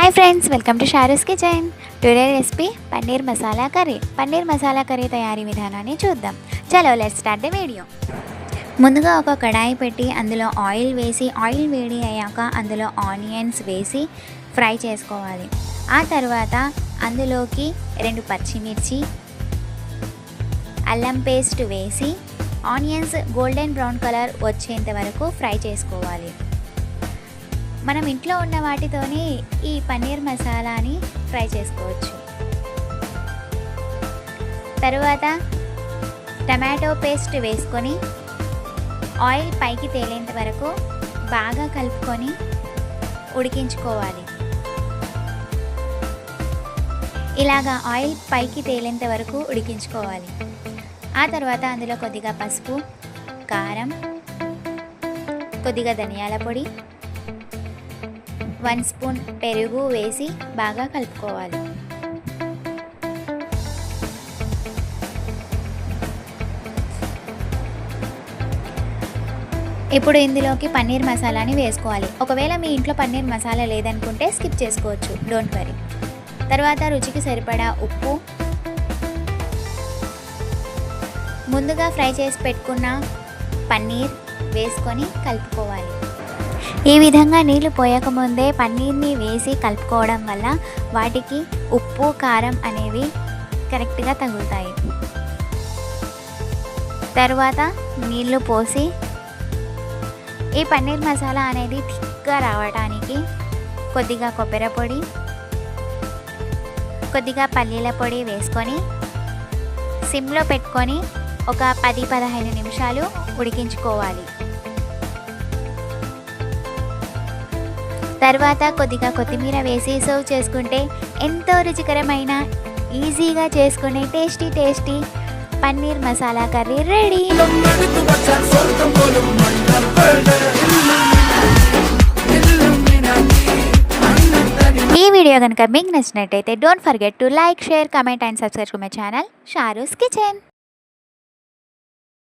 Hi friends, welcome to Sharu's kitchen. Today recipe paneer masala curry. Paneer masala curry తయారీ విధానాన్ని చూద్దాం. చలో లెట్స్ స్టార్ట్ ద వీడియో. ముందుగా ఒక కడాయి పెట్టి అందులో ఆయిల్ వేసి, ఆయిల్ వేడి అయ్యాక అందులో ఆనియన్స్ వేసి ఫ్రై చేసుకోవాలి. ఆ తర్వాత అందులోకి 2 పచ్చిమిర్చి, అల్లం పేస్ట్ వేసి ఆనియన్స్ గోల్డెన్ బ్రౌన్ కలర్ వచ్చేంత వరకు ఫ్రై చేసుకోవాలి. మనం ఇంట్లో ఉన్న వాటితోనే ఈ పన్నీర్ మసాలాని ఫ్రై చేసుకోవచ్చు. తరువాత టమాటో పేస్ట్ వేసుకొని ఆయిల్ పైకి తేలేంత వరకు బాగా కలుపుకొని ఉడికించుకోవాలి. ఇలాగా ఆయిల్ పైకి తేలేంత వరకు ఉడికించుకోవాలి. ఆ తర్వాత అందులో కొద్దిగా పసుపు, కారం, కొద్దిగా ధనియాల పొడి, 1 స్పూన్ పెరుగు వేసి బాగా కలుపుకోవాలి. ఇప్పుడు ఇందులోకి పన్నీర్ మసాలాని వేసుకోవాలి. ఒకవేళ మీ ఇంట్లో పన్నీర్ మసాలా లేదనుకుంటే స్కిప్ చేసుకోవచ్చు, డోంట్ వరీ. తర్వాత రుచికి సరిపడా ఉప్పు, ముందుగా ఫ్రై చేసి పెట్టుకున్న పన్నీర్ వేసుకొని కలుపుకోవాలి. ఈ విధంగా నీళ్లు పోయకముందే పన్నీర్ని వేసి కలుపుకోవడం వల్ల వాటికి ఉప్పు, కారం అనేవి కరెక్ట్గా తగులుతాయి. తర్వాత నీళ్లు పోసి ఈ పన్నీర్ మసాలా అనేది థిక్గా రావడానికి కొద్దిగా కొబ్బరి పొడి, కొద్దిగా పల్లీల పొడి వేసుకొని సిమ్లో పెట్టుకొని ఒక 10-15 నిమిషాలు ఉడికించుకోవాలి. తర్వాత కొద్దిగా కొత్తిమీర వేసి సర్వ్ చేసుకుంటే ఎంతో రుచికరమైన, ఈజీగా చేసుకునే tasty paneer masala curry ready. ఈ వీడియో కనుక మీకు నచ్చినట్టయితే don't forget to like, share, comment and subscribe to my channel Sharu's kitchen.